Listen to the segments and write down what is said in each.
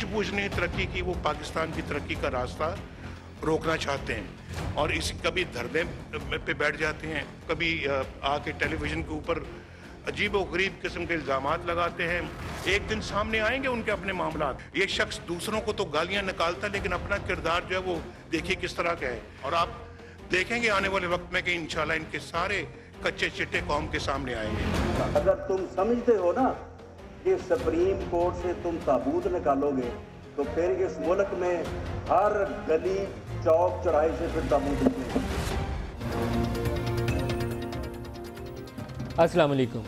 सूझबूझ नहीं तरक्की की, वो पाकिस्तान की तरक्की का रास्ता रोकना चाहते हैं और इस कभी धरने पे बैठ जाते हैं, कभी आके टेलीविजन के ऊपर अजीब व गरीब किस्म के इल्जामात लगाते हैं। एक दिन सामने आएंगे उनके अपने मामला। ये शख्स दूसरों को तो गालियां निकालता है, लेकिन अपना किरदार जो है वो देखिए किस तरह का है। और आप देखेंगे आने वाले वक्त में कि इंशाल्लाह इनके सारे कच्चे चिट्टे कौम के सामने आएंगे। अगर तुम समझते हो ना कि सुप्रीम कोर्ट से तुम ताबूत निकालोगे, तो फिर इस मुल्क में हर गली चौक चौराहे से फिर ताबूत निकलेगा। अस्सलाम वालेकुम।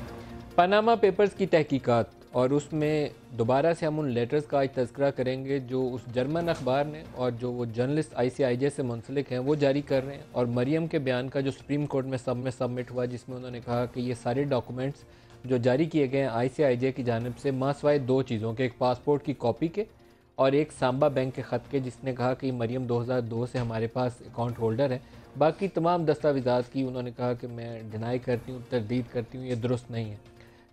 पनामा पेपर्स की तहकीकात और उसमें दोबारा से हम उन लेटर्स का आज तज़किरा करेंगे जो उस जर्मन अखबार ने और जो वो जर्नलिस्ट ICIJ से मुंसलिक हैं वो जारी कर रहे हैं, और मरियम के बयान का जो सुप्रीम कोर्ट में सबमिट हुआ, जिसमें उन्होंने कहा कि ये सारे डॉक्यूमेंट्स जो जारी किए गए हैं ICIJ की जानिब से मासवाए दो चीज़ों के, एक पासपोर्ट की कॉपी के और एक सांबा बैंक के ख़त के, जिसने कहा कि मरियम 2002 से हमारे पास अकाउंट होल्डर है। बाकी तमाम दस्तावेज़ात की उन्होंने कहा कि मैं डिनाई करती हूँ, तरदीद करती हूँ, ये दुरुस्त नहीं है।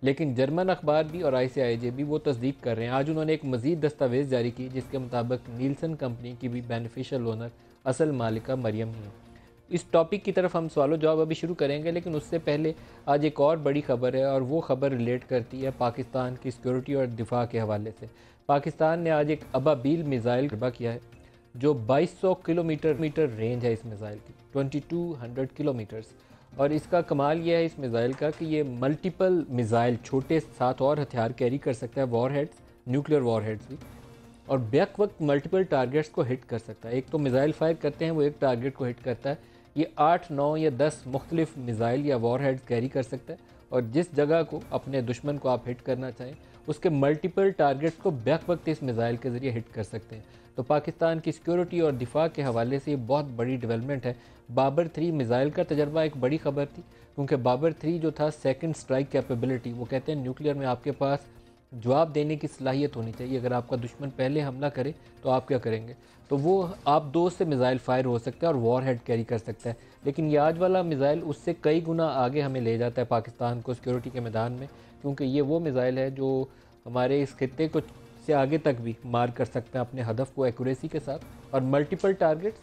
लेकिन जर्मन अखबार भी और ICIJ भी वो तस्दीक कर रहे हैं। आज उन्होंने एक मज़ीद दस्तावेज़ जारी की जिसके मुताबिक नीलसन कंपनी की भी बेनिफिशियल ओनर असल मालिका मरियम ही है। इस टॉपिक की तरफ हम सवाल जवाब अभी शुरू करेंगे, लेकिन उससे पहले आज एक और बड़ी ख़बर है, और वो ख़बर रिलेट करती है पाकिस्तान की सिक्योरिटी और दिफा के हवाले से। पाकिस्तान ने आज एक अबाबील मिज़ाइल तजर्बा किया है जो 2200 किलोमीटर रेंज है इस मिज़ाइल की, 2200 किलोमीटर्स। और इसका कमाल यह है इस मिज़ाइल का कि ये मल्टीपल मिज़ाइल, छोटे साथ और हथियार कैरी कर सकता है, वॉरहेड्स, न्यूक्लियर वॉरहेड्स भी, और बैक वक्त मल्टीपल टारगेट्स को हिट कर सकता है। एक तो मिज़ाइल फायर करते हैं वो एक टारगेट को हिट करता है, ये 8, 9 या 10 मुख्तलिफ मिज़ाइल या वॉरहेड्स कैरी कर सकता है, और जिस जगह को अपने दुश्मन को आप हिट करना चाहें उसके मल्टीपल टारगेट्स को बैक वक्त इस मिज़ाइल के ज़रिए हिट कर सकते हैं। तो पाकिस्तान की सिक्योरिटी और दिफा के हवाले से ये बहुत बड़ी डेवलपमेंट है। बाबर 3 मिज़ाइल का तजर्बा एक बड़ी ख़बर थी, क्योंकि बाबर 3 जो था सेकंड स्ट्राइक कैपेबिलिटी, वो कहते हैं न्यूक्लियर में आपके पास जवाब देने की सलाहियत होनी चाहिए। अगर आपका दुश्मन पहले हमला करे तो आप क्या करेंगे, तो वो आप 2 से मिज़ाइल फायर हो सकता है और वॉर हेड कैरी कर सकता है। लेकिन ये आज वाला मिज़ाइल उससे कई गुना आगे हमें ले जाता है पाकिस्तान को सिक्योरिटी के मैदान में, क्योंकि ये वो मिज़ाइल है जो हमारे इस खित्ते को से आगे तक भी मार कर सकते हैं अपने हदफ को एक्यूरेसी के साथ, और multiple targets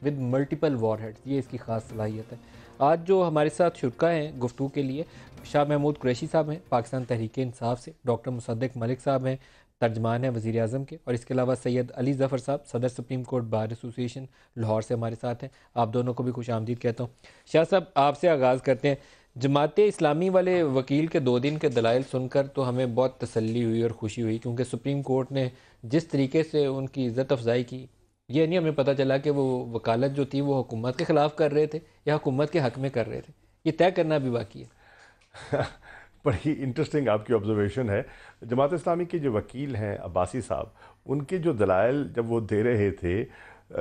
with multiple war heads, ये इसकी ख़ास सलाहियत है। आज जो हमारे साथ शुरका हैं गुफ्तगू के लिए, शाह महमूद कुरैशी साहब हैं पाकिस्तान तहरीक इंसाफ से, डॉक्टर मुसद्दिक मलिक साहब हैं तर्जमान हैं वज़ीर आज़म के, और इसके अलावा सैयद अली ज़फ़र साहब सदर supreme court bar association Lahore से हमारे साथ हैं। आप दोनों को भी खुश आमदीद कहता हूँ। शाह साहब, आपसे आगाज़ करते हैं। जमात इस्लामी वाले वकील के 2 दिन के दलाइल सुनकर तो हमें बहुत तसल्ली हुई और खुशी हुई, क्योंकि सुप्रीम कोर्ट ने जिस तरीके से उनकी इज़्ज़त अफजाई की, ये नहीं हमें पता चला कि वो वकालत जो थी वो हुकूमत के ख़िलाफ़ कर रहे थे या हुकूमत के हक़ में कर रहे थे। ये तय करना भी बाकी है। बड़ी इंटरेस्टिंग आपकी ऑब्जर्वेशन है। जमात इस्लामी के जो वकील हैं अब्बासी साहब, उनके जो दलाइल जब वो दे रहे थे,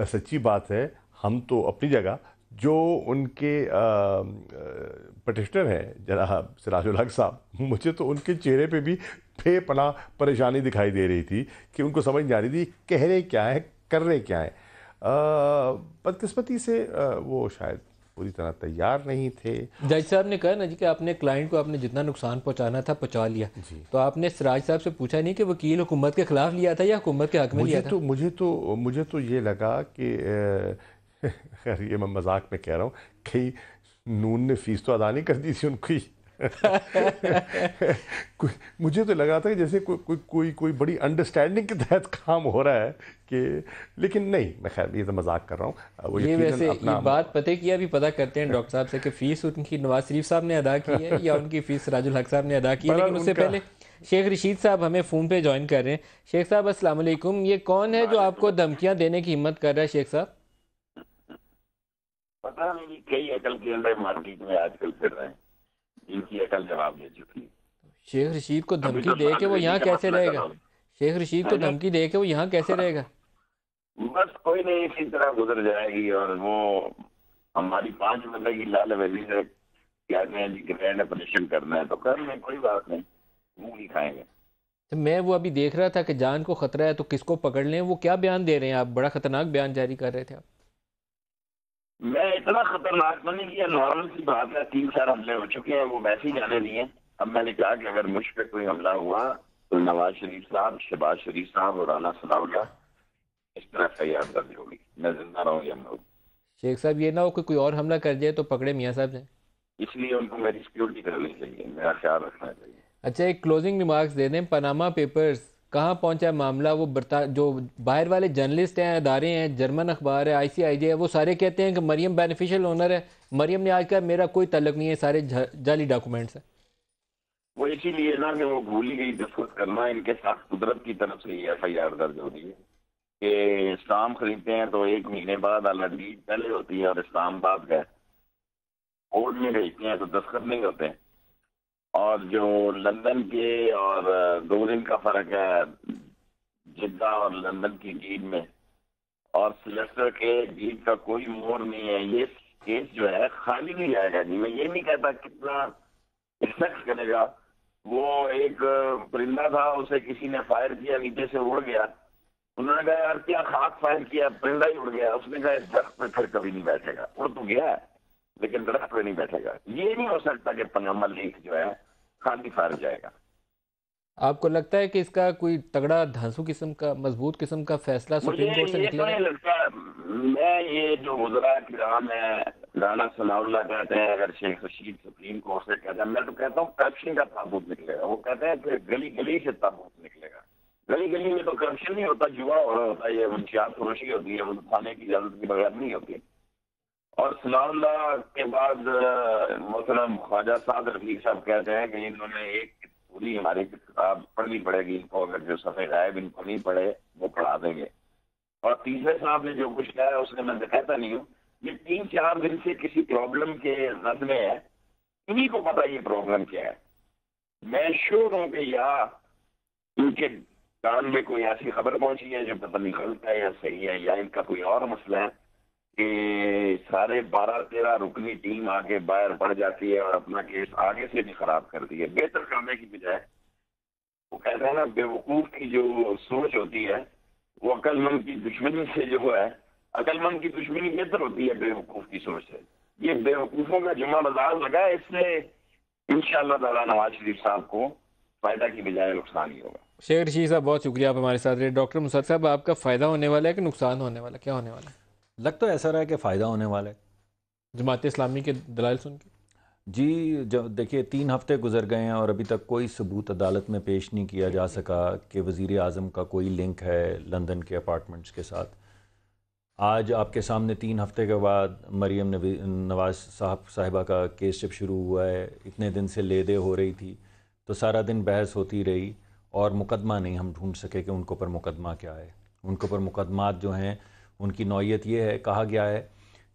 सच्ची बात है, हम तो अपनी जगह, जो उनके पटिशनर हैं जनाब सिराजुल हक साहब, मुझे तो उनके चेहरे पे भी बेपनाह परेशानी दिखाई दे रही थी कि उनको समझ नहीं आ रही थी कह रहे क्या है, कर रहे क्या है। बदकिस्मती से वो शायद पूरी तरह तैयार नहीं थे। जज साहब ने कहा ना जी कि आपने क्लाइंट को आपने जितना नुकसान पहुंचाना था पहुंचा लिया जी। तो आपने सिराज साहब से पूछा नहीं कि वकील हुकूमत के खिलाफ लिया था या हुकूमत के हक में लिया था? मुझे तो ये लगा कि खैर ये मैं मजाक में कह रहा हूँ, कहीं नून ने फीस तो अदा नहीं कर दी थी उनकी। मुझे तो लगा था कि जैसे कोई बड़ी अंडरस्टैंडिंग के तहत काम हो रहा है कि, लेकिन नहीं, मैं खैर ये तो मजाक कर रहा हूँ। वो ये वैसे ये बात पते किया भी पता करते हैं डॉक्टर साहब से कि फ़ीस उनकी नवाज शरीफ साहब ने अदा की है या उनकी फ़ीस सिराजुल हक साहब ने अदा की है। लेकिन उससे पहले शेख रशीद साहब हमें फ़ोन पे ज्वाइन कर रहे हैं। शेख साहब अस्सलाम वालेकुम। ये कौन है जो आपको धमकियाँ देने की हिम्मत कर रहा है शेख साहब? पता नहीं, कई अकल के अंदर मार्केट में आजकल फिर रहे हैं, जिनकी अकल जवाब दे चुकी है। शेख रशीद को धमकी दे के वो यहाँ कैसे रहेगा? शेख रशीद को धमकी दे के वो यहाँ कैसे रहेगा? बस कोई नहीं, इसी तरह गुजर जाएगी। और वो हमारी 5 बंदे की लाल वैली से क्या कहें जी, ग्रैंड ऑपरेशन करना है तो कर लें, कोई बात नहीं, मुंह नहीं खाएंगे। तो मैं वो अभी देख रहा था कि जान को खतरा है तो किसको पकड़ लें। वो क्या बयान दे रहे हैं आप? बड़ा खतरनाक बयान जारी कर रहे थे आप। मैं इतना खतरनाक तो नहीं किया, नॉर्मल सी बात है, 3-4 हमले हो चुके हैं, वो वैसे ही जाने दिए। अब मैंने कहा कि अगर मुझ पर कोई हमला हुआ तो नवाज शरीफ साहब, शहबाज शरीफ साहब और राना सनाउल्लाह इस तरह FIR दर्ज होगी। मैं जिंदा रहूँ या मरूँ। शेख साहब ये ना हो कि कोई और हमला कर जाए तो पकड़े मियाँ साहब से। इसलिए उनको मेरी सिक्योरिटी करनी चाहिए, मेरा ख्याल रखना चाहिए। अच्छा, एक क्लोजिंग रिमार्क्स दे दें, पनामा पेपर्स कहाँ पहुंचा है मामला? वो जो बाहर वाले जर्नलिस्ट हैं, अदारे हैं, जर्मन अखबार है, ICIJ है, वो सारे कहते हैं कि मरियम बेनिफिशियल ओनर है। मरियम ने आज कहा मेरा कोई ताल्लुक नहीं है, सारे जाली डॉक्यूमेंट्स हैं। वो इसीलिए ना कि वो भूल ही गई डिस्कस करना, इनके साथ कुदरत की तरफ से ये FIR दर्ज हो रही है कि स्टाम खरीदते हैं तो 1 महीने बाद अलर्जी पहले होती है और स्टाम बाद का कोर्ट में भेजते हैं तो दस्तखत नहीं होते हैं। और जो लंदन के और 2 दिन का फर्क है जिद्दा और लंदन की डीड में, और सिलेस्टर के डीड का कोई मोड़ नहीं है। ये केस जो है खाली नहीं जाएगा जी। मैं ये नहीं कहता कितना इफेक्ट करेगा। वो एक परिंदा था, उसे किसी ने फायर किया, नीचे से उड़ गया। उन्होंने कहा यार क्या खाक फायर किया, परिंदा ही उड़ गया। उसने कहा इस दरख्त पे फिर कभी नहीं बैठेगा। उड़ तो गया है लेकिन दरख्त पे नहीं बैठेगा। ये नहीं हो सकता कि पनामा लीक जो है खाली फायर जाएगा। आपको लगता है कि इसका कोई तगड़ा धांसू किस्म का, मजबूत किस्म का फैसला सुप्रीम कोर्ट से निकलेगा? मुझे लगता, मैं ये जो गुजरा किराम है, राना सनाउल्लाह कहते हैं अगर शेख रशीद सुप्रीम कोर्ट से कहता है, मैं तो कहता हूँ करप्शन का ताबूत निकलेगा। वो कहते हैं कि गली गली से ताबूत निकलेगा। गली गली में तो करप्शन नहीं होता, जुआ हो रहा होता है, ये मुंशियात फरोशी होती है, वो थाने की इजाजत के बगैर नहीं होती। और सनाउल्लाह के बाद मोहतरम ख्वाजा साद रफीक साहब कहते हैं कि इन्होंने एक पूरी हमारी किताब पढ़नी पड़ेगी इनको, अगर जो सफ़े गायब इनको नहीं पढ़े वो पढ़ा देंगे। और तीसरे साहब ने जो कुछ कहा है उसने मैं कहता नहीं हूँ, ये 3-4 दिन से किसी प्रॉब्लम के रद में है, इन्हीं को पता ये प्रॉब्लम क्या है। मैं श्योर हूँ कि या इनके कान में कोई ऐसी खबर पहुंची है जो पता नहीं गलत है या सही है, या इनका कोई और मसला है कि सारे 12-13 रुकनी टीम आके बाहर पड़ जाती है और अपना केस आगे से भी खराब कर दी है बेहतर करने की बजाय। वो कहते हैं ना बेवकूफ की जो सोच होती है वो अक्लमंद की दुश्मनी से जो है, अक्लमंद की दुश्मनी बेहतर होती है बेवकूफ की सोच से। ये बेवकूफों का जुम्मा बाजार लगा है, इससे इंशाअल्लाह ताला नवाज शरीफ साहब को फायदा की बजाय नुकसान ही होगा। शेख रशीद साहब बहुत शुक्रिया आप हमारे साथ रहे। डॉक्टर मुसद साहब आपका फ़ायदा होने वाला है कि नुकसान होने वाला है, क्या होने वाला है? लग तो ऐसा रहा है कि फ़ायदा होने वाला है जमात इस्लामी के दलाइल सुन के। जी जब देखिए 3 हफ्ते गुजर गए हैं और अभी तक कोई सबूत अदालत में पेश नहीं किया जा सका कि वज़ीर आज़म का कोई लिंक है लंदन के अपार्टमेंट्स के साथ। आज आपके सामने 3 हफ्ते के बाद मरियम नवाज साहिबा का केस जब शुरू हुआ है, इतने दिन से ले दे हो रही थी तो सारा दिन बहस होती रही और मुकदमा नहीं हम ढूंढ सके कि उनके ऊपर मुकदमा क्या है। उनके ऊपर मुकदमात जो हैं उनकी नौयत ये है, कहा गया है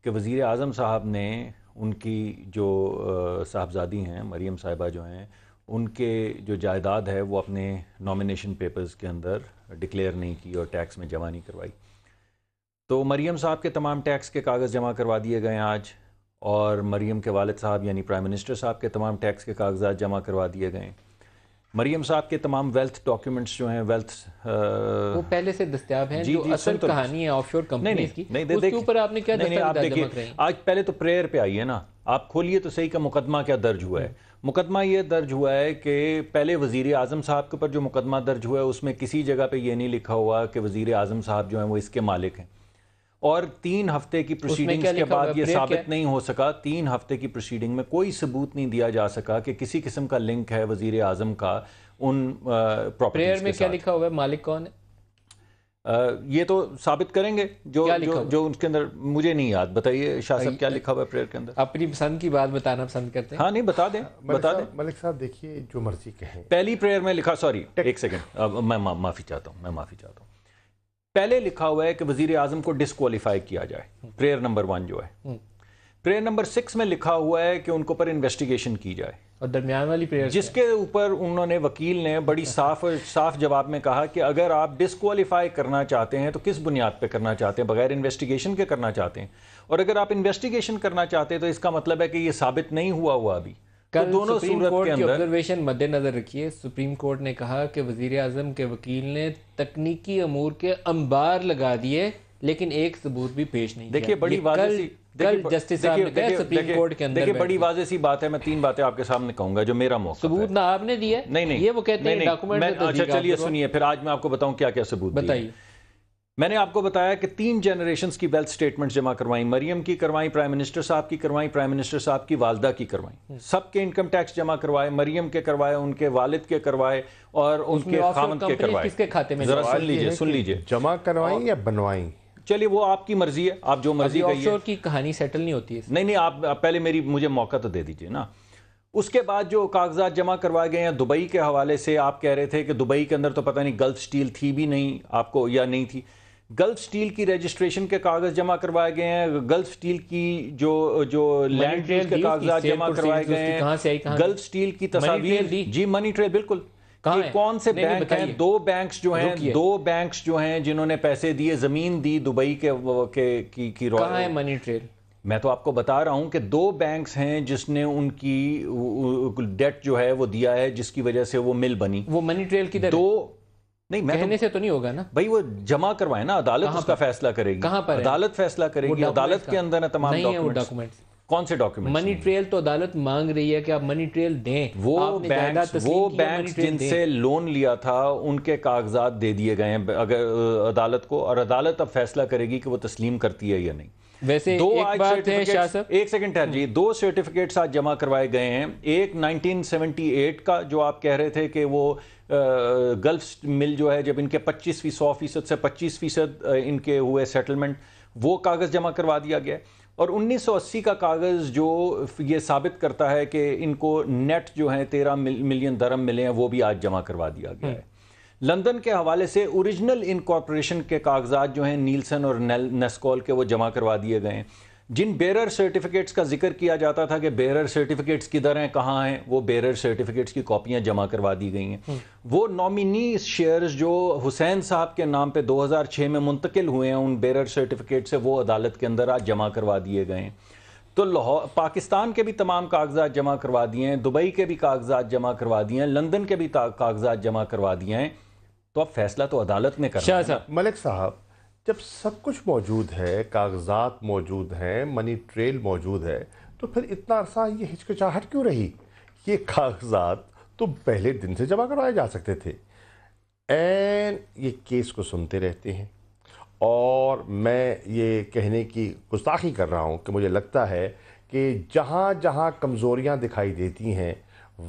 कि वज़ीर आज़म साहब ने उनकी जो साहबजादी हैं मरियम साहिबा जो हैं उनके जो जायदाद है वो अपने नॉमिनेशन पेपर्स के अंदर डिक्लेयर नहीं की और टैक्स में जमा नहीं करवाई। तो मरियम साहब के तमाम टैक्स के कागज़ जमा करवा दिए गए आज, और मरियम के वालिद साहब यानी प्राइम मिनिस्टर साहब के तमाम टैक्स के कागजात जमा करवा दिए गए। मरियम साहब के तमाम वेल्थ डॉक्यूमेंट्स जो हैं वेल्थ वो पहले से दस्तयाब हैं। जो असल कहानी है ऑफशोर कंपनी की, उसके ऊपर आपने क्या आप देखिए आज पहले तो प्रेयर पे आइए ना, आप खोलिए तो सही का मुकदमा क्या दर्ज हुआ है। मुकदमा ये दर्ज हुआ है कि पहले वज़ीर आज़म साहब के ऊपर जो मुकदमा दर्ज हुआ है उसमें किसी जगह पे ये नहीं लिखा हुआ कि वज़ीर आज़म साहब जो हैं वो इसके मालिक हैं। और 3 हफ्ते की प्रोसीडिंग्स के बाद ये साबित नहीं हो सका, 3 हफ्ते की प्रोसीडिंग में कोई सबूत नहीं दिया जा सका कि किसी किस्म का लिंक है वज़ीर आज़म का उन प्रॉपर्टीज में। क्या लिखा हुआ है, मालिक कौन है? ये तो साबित करेंगे जो उनके अंदर, मुझे नहीं याद। बताइए शाह साहब क्या लिखा हुआ है प्रेयर के अंदर? अपनी पसंद की बात बताना पसंद करते हैं। हाँ नहीं बता दें मलिक साहब देखिए जो मर्जी कहें। पहली प्रेयर में लिखा, सॉरी एक सेकेंड, मैं माफ़ी चाहता हूँ, पहले लिखा हुआ है कि वज़ीर आज़म को डिस्क्वालीफाई किया जाए, प्रेयर नंबर 1 जो है। प्रेयर नंबर 6 में लिखा हुआ है कि उनके ऊपर इन्वेस्टिगेशन की जाए। और दरमियान वाली प्रेयर जिसके ऊपर उन्होंने वकील ने बड़ी साफ जवाब में कहा कि अगर आप डिस्क्वालीफाई करना चाहते हैं तो किस बुनियाद पे करना चाहते हैं, बगैर इन्वेस्टिगेशन के करना चाहते हैं, और अगर आप इन्वेस्टिगेशन करना चाहते हैं तो इसका मतलब है कि ये साबित नहीं हुआ अभी। कल तो दोनों सुप्रीम कोर्ट की ऑब्जर्वेशन मद्देनजर रखिए, सुप्रीम कोर्ट ने कहा कि वज़ीर आज़म के वकील ने तकनीकी अमूर के अंबार लगा दिए लेकिन एक सबूत भी पेश नहीं किया। देखिए कल जस्टिस साहब ने कहा सुप्रीम कोर्ट के अंदर देखिए बड़ी वाज़ेह सी बात है, मैं 3 बातें आपके सामने कहूंगा जो मेरा मौक़िफ़ है। सबूत ना आपने दिया, नहीं ये वो कहते हैं डॉक्यूमेंट। अच्छा चलिए सुनिए, फिर आज मैं आपको बताऊं क्या क्या सबूत बताइए। मैंने आपको बताया कि 3 जनरेशंस की वेल्थ स्टेटमेंट्स जमा करवाई, मरियम की करवाई, प्राइम मिनिस्टर साहब की करवाई, प्राइम मिनिस्टर साहब की वालदा की करवाई, सबके इनकम टैक्स जमा करवाए, मरियम के करवाए, उनके वालिद के करवाए और उनके खामद के करवाए। किसके खाते में? जरा सुन लीजिए। जमा करवाई या बनवाई? चलिए वो आपकी मर्जी है, आप जो मर्जी कहिए। ऑफशोर की कहानी सेटल नहीं होती है। नहीं, आप पहले मुझे मौका तो दे दीजिए ना। उसके बाद जो कागजात जमा करवाए गए हैं दुबई के हवाले से, आप कह रहे थे कि दुबई के अंदर तो पता नहीं गल्फ स्टील थी भी नहीं आपको या नहीं थी। गल्फ स्टील की रजिस्ट्रेशन के कागज जमा करवाए गए हैं, गल्फ स्टील की जो लैंड डील के कागजात जमा करवाए गए हैं, गल्फ स्टील की तस्वीर जी, मनी ट्रेल बिल्कुल। कौन से बैंक हैं? 2 बैंक्स जो हैं जिन्होंने पैसे दिए, जमीन दी दुबई की कहां है मनी ट्रेल? मैं तो आपको बता रहा हूं कि 2 बैंक्स हैं जिसने उनकी डेट जो है वो दिया है, जिसकी वजह से वो मिल बनी। वो मनी ट्रेल की 2 नहीं, मैं कहने से तो नहीं होगा ना भाई, वो जमा करवाए ना, अदालत उसका फैसला करेगी। कहां पर अदालत फैसला करेगी, अदालत के अंदर है तमाम डॉक्यूमेंट्स। कौन से डॉक्यूमेंट्स? मनी ट्रेल तो अदालत मांग रही है कि आप मनी ट्रेल दें। वो बैंक्स जिनसे लोन लिया था उनके कागजात दे दिए गए हैं अगर अदालत को, और अदालत अब फैसला करेगी कि वो तस्लीम करती है या नहीं। वैसे एक बात है शाह साहब, एक सेकंड ठहर जी, 2 सर्टिफिकेट्स आज जमा करवाए गए हैं। एक 1978 का जो आप कह रहे थे कि वो गल्फ मिल जो है, जब इनके 100% से 25% इनके हुए सेटलमेंट, वो कागज जमा करवा दिया गया। और 1980 का कागज जो ये साबित करता है कि इनको नेट जो है 13 मिलियन दरम मिले हैं, वो भी आज जमा करवा दिया गया है। लंदन के हवाले से ओरिजिनल इनकॉर्पोरेशन के कागजात जो हैं नीलसन और नेस्कॉल के, वो जमा करवा दिए गए हैं। जिन बेरर सर्टिफिकेट्स का जिक्र किया जाता था कि बेरर सर्टिफिकेट्स किधर हैं, कहाँ हैं, वो बेरर सर्टिफिकेट्स की कॉपियां जमा करवा दी गई हैं। वो नॉमिनी शेयर्स जो हुसैन साहब के नाम पे 2006 में मुंतकिल हुए हैं, उन बेरर सर्टिफिकेट से वो अदालत के अंदर आज जमा करवा दिए गए हैं। तो लाहौर पाकिस्तान के भी तमाम कागजात जमा करवा दिए हैं, दुबई के भी कागजात जमा करवा दिए हैं, लंदन के भी कागजात जमा करवा दिए हैं। तो अब फैसला तो अदालत ने करना है। मलिक साहब, जब सब कुछ मौजूद है, कागजात मौजूद हैं, मनी ट्रेल मौजूद है, तो फिर इतना अरसा ये हिचकिचाहट क्यों रही? ये कागजात तो पहले दिन से जमा करवाए जा सकते थे। एंड ये केस को सुनते रहते हैं, और मैं ये कहने की गुस्ताखी कर रहा हूँ कि मुझे लगता है कि जहाँ जहाँ कमज़ोरियाँ दिखाई देती हैं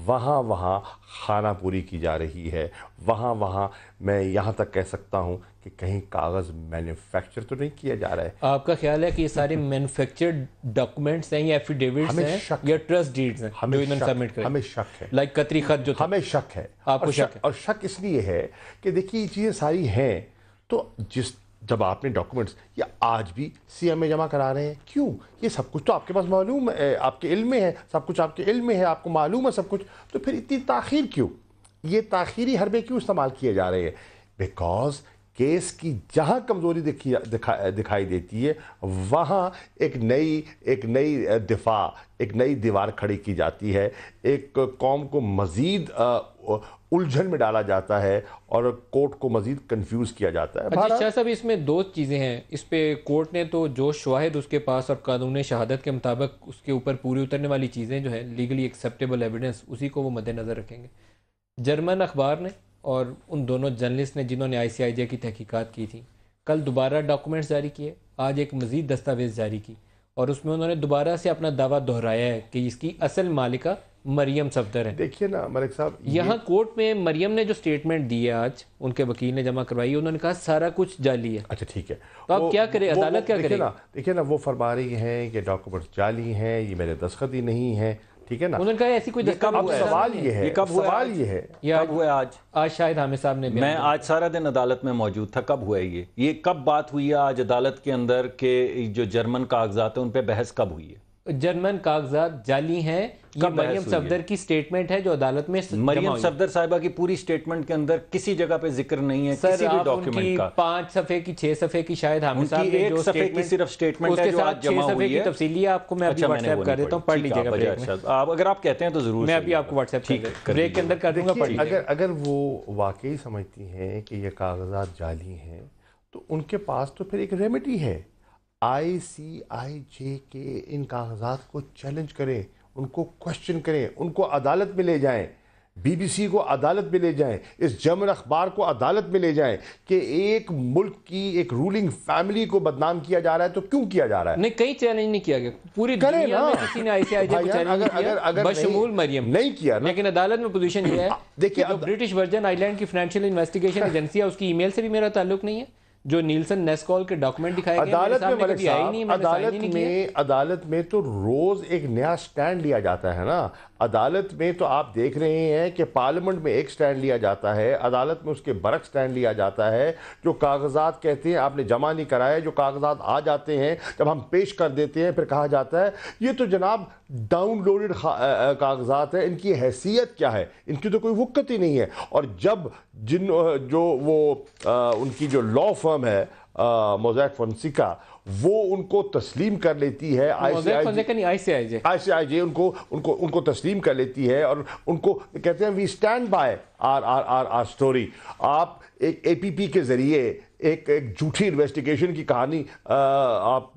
वहाँ वहाँ खाना पूरी की जा रही है। वहाँ वहाँ मैं यहाँ तक कह सकता हूँ कि कहीं कागज़ मैन्युफैक्चर तो नहीं किया जा रहा है। आपका ख्याल है कि ये सारे मैन्युफैक्चर्ड डॉक्यूमेंट्स हैं या एफिडेविट्स हैं या ट्रस्ट डीड्स हैं जो इन्होंने सबमिट करे? हमें शक है, लाइक कतरी खत जो था। हमें शक है। आपको शक है? और शक इसलिए है कि देखिए ये चीज़ें सारी हैं, तो जब आपने डॉक्यूमेंट्स या आज भी सीएम में जमा करा रहे हैं, क्यों? ये सब कुछ तो आपके पास मालूम है, आपके इल्म में है, सब कुछ आपके इल्म में है, आपको मालूम है सब कुछ, तो फिर इतनी ताख़ीर क्यों? ये ताख़ीरी हरबे क्यों इस्तेमाल किए जा रहे हैं? बिकॉज केस की जहाँ कमज़ोरी दिखाई देती है वहाँ एक नई दीवार खड़ी की जाती है, एक कौम को मज़ीद उलझन में डाला जाता है और कोर्ट को मजीद कंफ्यूज किया जाता है। अच्छा शाह साहब, इसमें 2 चीज़ें हैं। इस पे कोर्ट ने तो जो शवाहिद उसके पास और कानून शहादत के मुताबिक उसके ऊपर पूरी उतरने वाली चीज़ें जो हैं, लीगली एक्सेप्टेबल एविडेंस, उसी को वो मद्देनज़र रखेंगे। जर्मन अखबार ने और उन दोनों जर्नलिस्ट ने जिन्होंने ICIJ की तहकीकात की थी, कल दोबारा डॉक्यूमेंट्स जारी किए, आज एक मज़ीद दस्तावेज़ जारी की, और उसमें उन्होंने दोबारा से अपना दावा दोहराया है कि इसकी असल मालिका मरियम सफदर है। देखिए ना मलिक साहब, यहाँ कोर्ट में मरियम ने जो स्टेटमेंट दी है आज, उनके वकील ने जमा करवाई, उन्होंने कहा सारा कुछ जाली है। अच्छा ठीक है, तो आप क्या करें, अदालत क्या करे? देखिए ना, वो फरमा रही हैं कि डॉक्यूमेंट्स जाली हैं, ये मेरे दस्तखत ही नहीं है, ठीक है ना। उन्होंने कहा ऐसी कोई दस्तखत। अब सवाल ये है, सवाल ये है कब हुआ? आज शाहिद हामिद साहब ने, मैं आज सारा दिन अदालत में मौजूद था। कब हुआ ये कब बात हुई है आज अदालत के अंदर के जो जर्मन कागजात है उन पे बहस कब हुई है? जर्मन कागजात जाली हैं, ये मरियम सफदर की स्टेटमेंट है जो अदालत में मरियम सफदर साहिबा की पूरी स्टेटमेंट के अंदर किसी जगह पे जिक्र नहीं है किसी भी डॉक्यूमेंट का। 5 सफ़े की 6 सफ़े की शायद हामिद साहब ने जो स्टेटमेंट सिर्फ स्टेटमेंट है जो आज जमा हुई है, तफसीली आपको मैं अभी व्हाट्सएप कर देता हूं, पढ़ लीजिएगा ब्रेक में। आप अगर आप कहते हैं तो जरूर मैं अभी आपको व्हाट्सएप ब्रेक के अंदर कर दूंगा, पढ़ लीजिएगा। अगर वो वाकई समझती हैं कि ये कागजात जाली हैं तो उनके पास तो फिर एक रेमेडी है। ICIJ के इन कागजात को चैलेंज करें, उनको क्वेश्चन करें, उनको अदालत में ले जाएं, BBC को अदालत में ले जाएं, इस जर्मन अखबार को अदालत में ले जाएं कि एक मुल्क की एक रूलिंग फैमिली को बदनाम किया जा रहा है, तो क्यों किया जा रहा है? नहीं, कहीं चैलेंज नहीं किया गया, पूरी दुनिया में किसी ने ICIJ को चैलेंज नहीं किया, बशमूल मरियम नहीं किया ना। लेकिन अदालत में पोजीशन ये है, देखिए जो ब्रिटिश वर्जन आइलैंड की फाइनेंशियल इन्वेस्टिगेशन एजेंसी है, उसकी ईमेल से भी मेरा ताल्लुक नहीं है। जो नीलसन नेस्कॉल के डॉक्यूमेंट दिखाए गए अदालत में तो रोज एक नया स्टैंड लिया जाता है ना। अदालत में तो आप देख रहे हैं कि पार्लियामेंट में एक स्टैंड लिया जाता है, अदालत में उसके बरक स्टैंड लिया जाता है। जो कागजात कहते हैं आपने जमा नहीं कराए, जो कागजात आ जाते हैं जब हम पेश कर देते हैं फिर कहा जाता है ये तो जनाब डाउनलोडेड कागजात है, इनकी हैसियत क्या है, इनकी तो कोई वक़्त ही नहीं है। और जब उनकी जो लॉ फर्म है मोज़ैक फोंसेका, वो उनको तस्लीम कर लेती है, ICIJ उनको तस्लीम कर लेती है और उनको कहते हैं we stand by our story. आप एक APP के जरिए एक झूठी इन्वेस्टिगेशन की कहानी आप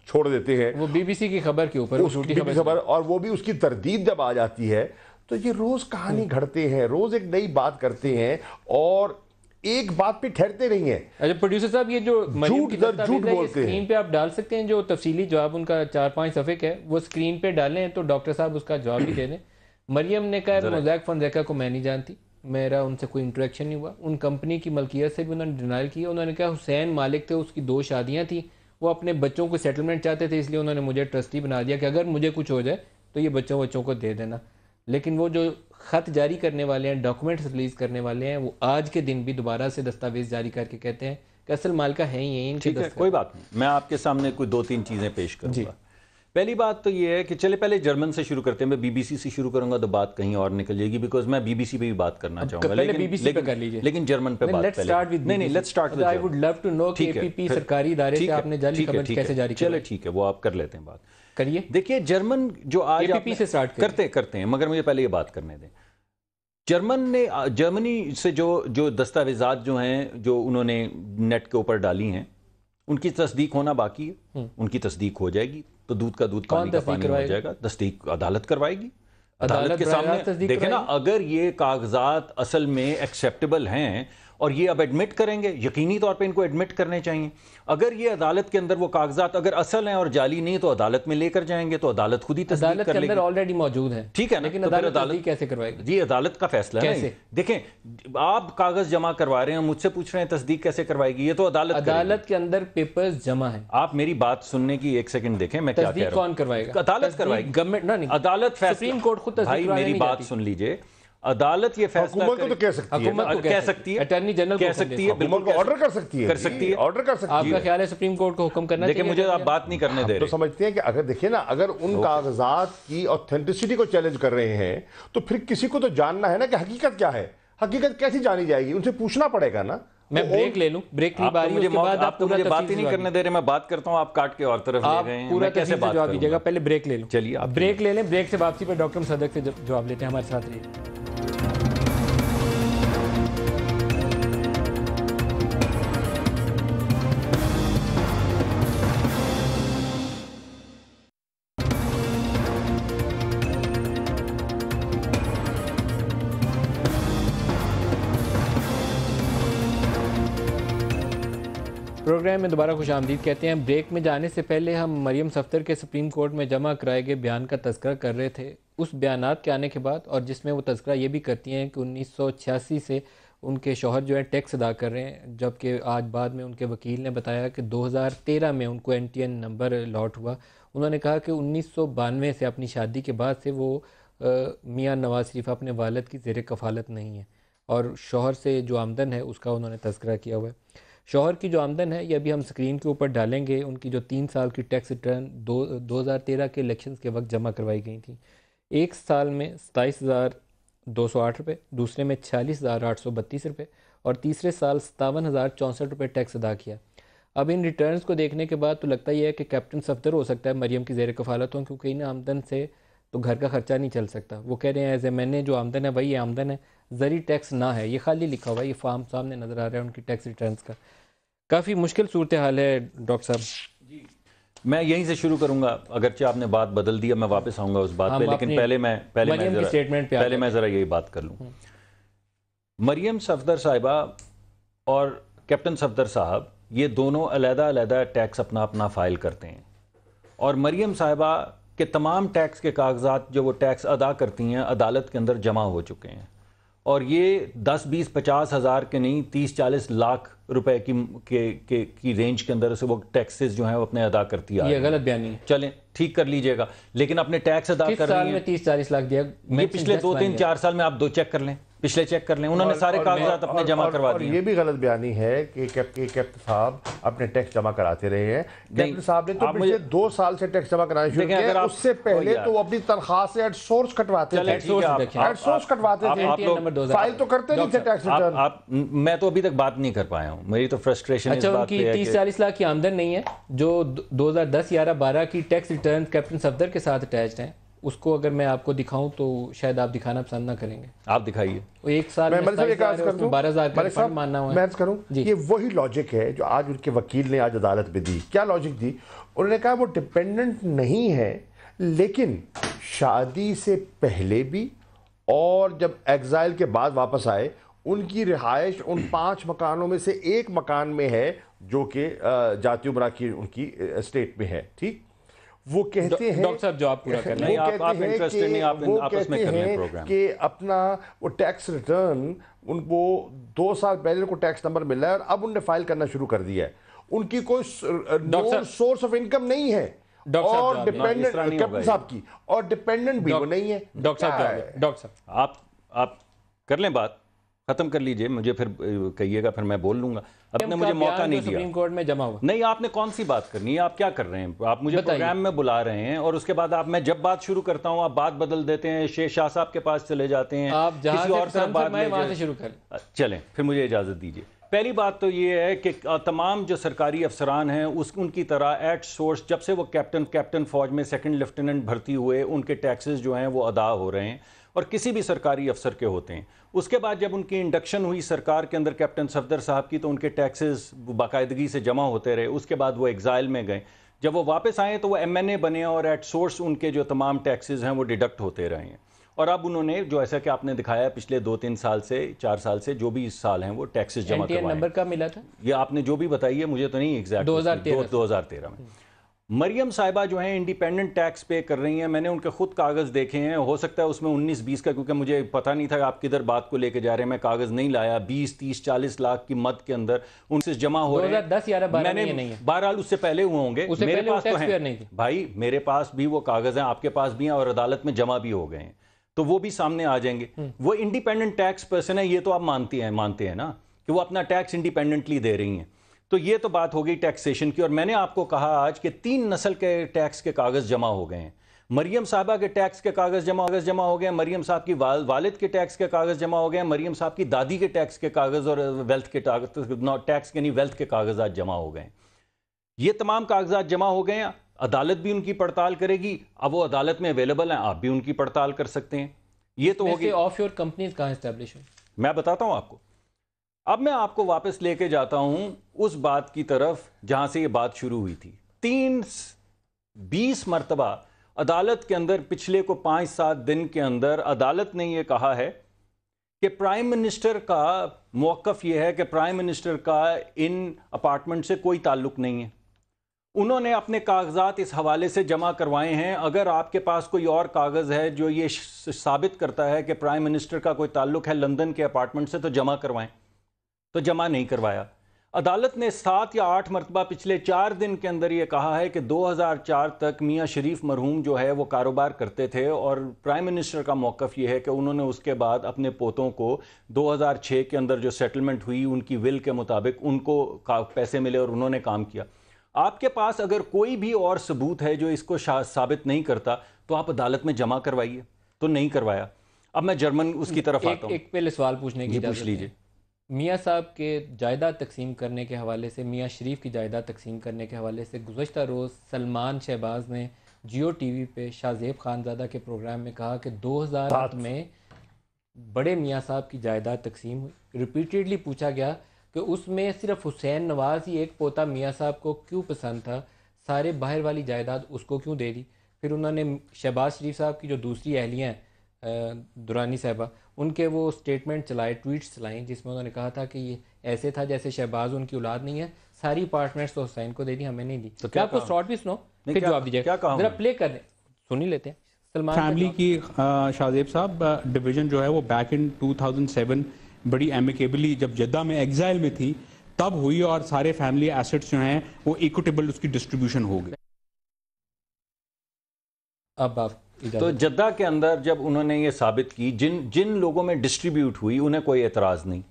छोड़ देते हैं, वो BBC की खबर के ऊपर, झूठी खबर, और वो भी उसकी तरदीद जब आ जाती है तो ये रोज कहानी घड़ते हैं, रोज एक नई बात करते हैं और एक बात पे ठहरते नहीं है। अच्छा प्रोड्यूसर साहब, ये जो झूठ बोलते हैं, स्क्रीन पे आप डाल सकते हैं जो तफसीली जवाब उनका 4-5 सफ़े का है, वो स्क्रीन पे डालें तो डॉक्टर साहब उसका जवाब भी दे दें। मरियम ने कहा मोज़ैक फोंसेका को मैं नहीं जानती, मेरा उनसे कोई इंटरेक्शन नहीं हुआ, उन कंपनी की मलकियत से भी उन्होंने डिनाइल किया। उन्होंने कहा हुसैन मालिक थे, उसकी 2 शादियाँ थी, वो अपने बच्चों को सेटलमेंट चाहते थे, इसलिए उन्होंने मुझे ट्रस्टी बना दिया कि अगर मुझे कुछ हो जाए तो ये बच्चों को दे देना। लेकिन वो जो ख़त जारी करने वाले हैं, डॉक्यूमेंट्स रिलीज़ करने वाले हैं, वो आज के दिन भी दोबारा से दस्तावेज जारी करके कहते हैं कि असल मालिका है ही यही। ठीक है, कोई बात नहीं, मैं आपके सामने कोई 2-3 चीज़ें पेश करूँगा। पहली बात तो ये है कि चले पहले जर्मन से शुरू करते हैं। मैं BBC से शुरू करूंगा तो बात कहीं और निकल जाएगी, बिकॉज मैं BBC पे भी बात करना चाहूंगा, लेकिन जर्मन पे बात पहले नहीं, let's start with, I would love to know कि APP सरकारी इदारे से आपने जाली खबर कैसे जारी की। चलो ठीक है, वो आप कर लेते हैं, बात करिए। देखिए जर्मन जो आज APP से स्टार्ट करते हैं, मगर मुझे पहले ये बात करने दें। जर्मनी से जो दस्तावेजात जो हैं, जो उन्होंने नेट के ऊपर डाली हैं, उनकी तस्दीक होना बाकी है। उनकी तस्दीक हो जाएगी तो दूध का दूध, पानी का पानी हो जाएगा। तस्दीक अदालत करवाएगी, अदालत के सामने देखें ना, अगर ये कागजात असल में एक्सेप्टेबल हैं और ये अब एडमिट करेंगे, यकीनी तौर पे इनको एडमिट करने चाहिए। अगर ये अदालत के अंदर वो कागजात अगर असल हैं और जाली नहीं तो अदालत में लेकर जाएंगे तो अदालत खुद ही तस्दीक कर लेगी। ऑलरेडी मौजूद है, ठीक है ना, लेकिन अदालत कैसे करवाएगी? जी अदालत का फैसला है। देखें आप कागज जमा करवा रहे हैं, मुझसे पूछ रहे हैं तस्दीक कैसे करवाएगी, ये तो अदालत के अंदर पेपर्स जमा है। आप मेरी बात सुनने की 1 सेकंड देखें, मैं क्या कह रहा हूं। कौन करवाएगा? अदालत करवाएगी, गवर्नमेंट, अदालत, सुप्रीम कोर्ट खुद तस्दीक। भाई मेरी बात सुन लीजिए, अदालत ये फैसला हुकूमत को तो कह सकती है, कह सकती है, अटॉर्नी जनरल कह सकती है, हुकूमत को ऑर्डर कर सकती है, ऑर्डर कर सकती है। आपका ख्याल है सुप्रीम कोर्ट को हुक्म करना चाहिए? देखिए मुझे आप बात नहीं करने दे रहे। तो समझते हैं कि अगर देखिए ना, अगर उन कागजात की ऑथेंटिसिटी को चैलेंज कर रहे हैं तो फिर किसी को तो जानना है ना कि हकीकत क्या है, हकीकत कैसे जानी जाएगी, उनसे पूछना पड़ेगा ना। मैं ब्रेक ले लूं, ब्रेक की बारी, उसके बाद आप तो मुझे बात ही नहीं करने दे रहे, मैं बात करता हूं, आप काट के और तरफ ले गए हैं, पूरा कैसे जवाब दीजिएगा? पहले ब्रेक ले लूं। चलिए आप ब्रेक ले लें, ब्रेक से वापसी पर डॉक्टर सदक से जवाब लेते हैं, हमारे साथ रहिए। प्रोग्राम में दोबारा खुश आमदीद कहते हैं। ब्रेक में जाने से पहले हम मरियम सफ्दर के सुप्रीम कोर्ट में जमा कराए गए बयान का तज़किरा कर रहे थे। उस बयानात के आने के बाद, और जिसमें वो तज़किरा ये भी करती हैं कि 1986 से उनके शौहर जो है टैक्स अदा कर रहे हैं, जबकि आज बाद में उनके वकील ने बताया कि 2013 में उनको NTN नंबर अलॉट हुआ। उन्होंने कहा कि 1992 से अपनी शादी के बाद से वो मियाँ नवाज शरीफ अपने वालिद की ज़ेर कफ़ालत नहीं है, और शौहर से जो आमदन है उसका उन्होंने तज़किरा किया हुआ है। शौहर की जो आमदन है ये अभी हम स्क्रीन के ऊपर डालेंगे। उनकी जो 3 साल की टैक्स रिटर्न 2013 के इलेक्शंस के वक्त जमा करवाई गई थी, एक साल में 27,208 रुपये, दूसरे में 46,832 रुपये और तीसरे साल 57,064 रुपये टैक्स अदा किया। अब इन रिटर्न्स को देखने के बाद तो लगता ही है कि कैप्टन सफ्दर हो सकता है मरियम की ज़ेर कफ़ालत हो, क्योंकि इन आमदन से तो घर का खर्चा नहीं चल सकता। वो कह रहे हैं एज ए मैंने जो आमदन है वही आमदन है, ज़री टैक्स ना है। ये खाली लिखा हुआ है, ये फॉर्म सामने नज़र आ रहा है उनकी टैक्स रिटर्न्स का। काफ़ी मुश्किल सूरत हाल है डॉक्टर साहब। मैं यहीं से शुरू करूंगा, अगरचे आपने बात बदल दी, मैं वापस आऊंगा उस बात पे, लेकिन पहले मैं ज़रा यही बात कर लूँ। मरियम सफदर साहिबा और कैप्टन सफदर साहब ये दोनों अलग-अलग टैक्स अपना अपना फाइल करते हैं, और मरियम साहिबा के तमाम टैक्स के कागजात जो वो टैक्स अदा करती हैं अदालत के अंदर जमा हो चुके हैं, और ये 10, 20, 50 हज़ार के नहीं 30, 40 लाख रुपए की रेंज के अंदर से वो टैक्सेस जो हैं वो अपने अदा करती है। ये गलत बयानी है। चलें ठीक कर लीजिएगा, लेकिन अपने टैक्स अदा कर रही हैं। 30-40 लाख दिया, ये पिछले 2-3-4 साल में आप दो चेक कर लें, पिछले चेक कर लें, उन्होंने सारे कागजात अपने जमा करवा दिए। ये भी गलत बयानी है कि कैप्टन साहब अपने टैक्स जमा कराते रहे हैं। कैप्टन साहब ने तो पिछले 2 साल से टैक्स जमा कराना शुरू किया, उससे पहले तो अपनी तनख्वाह से एट सोर्स कटवाते थे, फाइल तो करते नहीं थे टैक्स रिटर्न। मैं तो अभी तक बात नहीं कर पाया हूँ, मेरी तो फ्रस्ट्रेशन अच्छा, उनकी 30-40 लाख की आमदन नहीं है जो 2010-11-12 की टैक्स रिटर्न कैप्टन सफदर के साथ अटैच्ड हैं, उसको अगर मैं आपको दिखाऊं तो शायद आप दिखाना पसंद ना करेंगे। आप दिखाइए। वो एक साल में 12,000 का फंड मानना हुआ मैं करूं, ये वही लॉजिक है जो आज उनके वकील ने आज अदालत में दी। क्या लॉजिक दी? उन्होंने कहा वो डिपेंडेंट नहीं है, लेकिन शादी से पहले भी और जब एग्जाइल के बाद वापस आए उनकी रिहाइश उन 5 मकानों में से एक मकान में है जो कि जाती उमरा की उनकी स्टेट में है। ठीक, वो कहते हैं डॉक्टर साहब जो आप पूरा कर लें, आप इंटरेस्टेड नहीं, आप आपस में कर लें प्रोग्राम कि अपना वो टैक्स रिटर्न उनको 2 साल पहले को टैक्स नंबर मिला है और अब उन्होंने फाइल करना शुरू कर दिया है। उनकी कोई सोर्स ऑफ इनकम नहीं है और डिपेंडेंट कैप्टन साहब की, और डिपेंडेंट भी वो नहीं है। डॉक्टर साहब आप कर लें, बात खत्म कर लीजिए, मुझे फिर कहिएगा, फिर मैं बोल लूंगा। आपने मुझे मौका नहीं दिया। सुप्रीम कोर्ट में जमा हुआ नहीं, आपने कौन सी बात करनी है? आप क्या कर रहे हैं? आप मुझे प्रोग्राम में बुला रहे हैं और उसके बाद मैं जब बात शुरू करता हूं आप बात बदल देते हैं, शेख शाह साहब के पास चले जाते हैं, आप किसी और से बात वहां से शुरू करें। चलें, फिर मुझे इजाजत दीजिए। पहली बात तो ये है कि तमाम जो सरकारी अफसरान हैं उनकी तरह एट सोर्स जब से वो कैप्टन फौज में सेकंड लेफ्टिनेंट भर्ती हुए उनके टैक्सेस जो हैं वो अदा हो रहे हैं, और किसी भी सरकारी अफसर के होते हैं। उसके बाद जब उनकी इंडक्शन हुई सरकार के अंदर कैप्टन सफदर साहब की, तो उनके टैक्सेस बाकायदगी से जमा होते रहे। उसके बाद वो एग्जाइल में गए, जब वो वापस आए तो वो MNA बने और एट सोर्स उनके जो तमाम टैक्सेस हैं वो डिडक्ट होते रहे हैं। और अब उन्होंने जो ऐसा कि आपने दिखाया पिछले 2-3 साल से 4 साल से जो भी इस साल हैं वो टैक्सेस जमा करवाए। नंबर कब मिला था? ये आपने जो भी बताई है, मुझे तो नहीं एग्जैक्ट, 2013 में। मरियम साहिबा जो हैं इंडिपेंडेंट टैक्स पे कर रही हैं, मैंने उनके खुद कागज़ देखे हैं, हो सकता है उसमें 19-20 का, क्योंकि मुझे पता नहीं था आप किधर बात को लेके जा रहे हैं, मैं कागज़ नहीं लाया। 20, 30, 40 लाख की मद के अंदर उनसे जमा हो रहे हैं। 2010-11-12 मैंने नहीं है, बहरहाल उससे पहले हुए होंगे, मेरे पास तो है भाई, मेरे पास भी वो कागज़ हैं, आपके पास भी हैं, और अदालत में जमा भी हो गए हैं, तो वो भी सामने आ जाएंगे। वो इंडिपेंडेंट टैक्स पर्सन है, ये तो आप मानते हैं ना कि वो अपना टैक्स इंडिपेंडेंटली दे रही हैं। तो ये तो बात हो गई टैक्सेशन की, और मैंने आपको कहा आज कि 3 नस्ल के टैक्स के कागज़ जमा हो गए हैं। मरियम साहबा के टैक्स के कागज़ जमा हो गए, मरियम साहब की वालिद के टैक्स के कागज़ जमा हो गए, मरियम साहब की दादी के टैक्स के कागज़ और वेल्थ के टैक्स के नहीं वेल्थ के कागजात जमा हो गए। ये तमाम कागजात जमा हो गए हैं, अदालत भी उनकी पड़ताल करेगी। अब वो अदालत में अवेलेबल हैं, आप भी उनकी पड़ताल कर सकते हैं। ये तो होगी। ऑफशोर कंपनीज कहाँ एस्टैब्लिश हैं? मैं बताता हूँ आपको। अब मैं आपको वापस लेके जाता हूं उस बात की तरफ जहां से ये बात शुरू हुई थी। 20 मरतबा अदालत के अंदर पिछले को 5-7 दिन के अंदर अदालत ने यह कहा है कि प्राइम मिनिस्टर का मौक़िफ़ यह है कि प्राइम मिनिस्टर का इन अपार्टमेंट से कोई ताल्लुक नहीं है। उन्होंने अपने कागजात इस हवाले से जमा करवाए हैं। अगर आपके पास कोई और कागज़ है जो ये साबित करता है कि प्राइम मिनिस्टर का कोई ताल्लुक है लंदन के अपार्टमेंट से, तो जमा करवाएं। तो जमा नहीं करवाया। अदालत ने 7 या 8 मरतबा पिछले 4 दिन के अंदर ये कहा है कि 2004 तक मियाँ शरीफ मरहूम जो है वो कारोबार करते थे, और प्राइम मिनिस्टर का मौक़िफ़ ये है कि उन्होंने उसके बाद अपने पोतों को 2006 के अंदर जो सेटलमेंट हुई उनकी विल के मुताबिक उनको पैसे मिले और उन्होंने काम किया। आपके पास अगर कोई भी और सबूत है जो इसको साबित नहीं करता तो आप अदालत में जमा करवाइए, तो नहीं करवाया। अब मैं जर्मन उसकी तरफ आता हूँ। एक पहले सवाल पूछने की पूछ लीजिए। मियाँ साहब के जायदाद तकसीम करने के हवाले से, मियाँ शरीफ की जायदाद तकसीम करने के हवाले से गुज़श्ता रोज़ सलमान शहबाज ने जियो टीवी पे शाहजेब खानज़ादा के प्रोग्राम में कहा कि 2007 में बड़े मियाँ साहब की जायदाद तकसीम हुई। रिपीटेडली पूछा गया कि उसमें सिर्फ हुसैन नवाज ही एक पोता मियाँ साहब को क्यों पसंद था, सारे बाहर वाली जायदाद उसको क्यों दे दी। फिर उन्होंने शहबाज शरीफ साहब की जो दूसरी अहलियाँ हैं दुरानी साहबा, उनके वो स्टेटमेंट चलाए, ट्वीट्स चलाएँ, जिसमें उन्होंने कहा था कि ये ऐसे था जैसे शहबाज उनकी औलाद नहीं है, सारी अपार्टमेंट्स तो हुसैन को दे दी, हमें नहीं दी। तो क्या आपको शॉर्ट भी सुनो, फिर जवाब दीजिए, जरा प्ले कर दें, सुन ही लेते हैं। सलमान फैमिली की शाहजेब साहब डिवीज़न जो है वो बैक इन 2007 बड़ी एमिकेबली जब जद्दा में एग्जाइल में थी तब हुई, और सारे फैमिली एसेट्स जो हैं वो इक्विटेबल उसकी डिस्ट्रीब्यूशन हो गई। अब आप तो जद्दा के अंदर जब उन्होंने ये साबित की, जिन लोगों में डिस्ट्रीब्यूट हुई उन्हें कोई एतराज़ नहीं,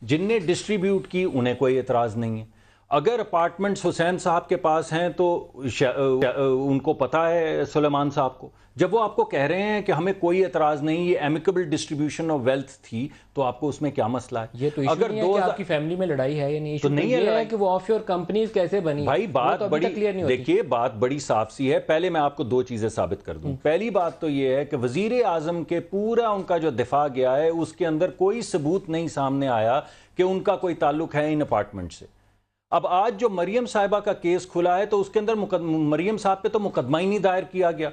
जिनने डिस्ट्रीब्यूट की उन्हें कोई एतराज़ नहीं है। अगर अपार्टमेंट्स हुसैन साहब के पास हैं तो उनको पता है सुलेमान साहब को, जब वो आपको कह रहे हैं कि हमें कोई एतराज़ नहीं, ये एमिकेबल डिस्ट्रीब्यूशन ऑफ वेल्थ थी, तो आपको उसमें क्या मसला है? ये तो अगर नहीं है कि आपकी फैमिली में लड़ाई है या नहीं, तो नहीं है कि वो ऑफशोर कंपनीज कैसे बनी। भाई बात तो बड़ी क्लियर नहीं होती। देखिए बात बड़ी साफ सी है। पहले मैं आपको दो चीजें साबित कर दूं। पहली बात तो ये है कि वजीर आजम के पूरा उनका जो दिफा गया है उसके अंदर कोई सबूत नहीं सामने आया कि उनका कोई ताल्लुक है इन अपार्टमेंट से। अब आज जो मरियम साहिबा का केस खुला है तो उसके अंदर मरियम साहब पे तो मुकदमा ही नहीं दायर किया गया।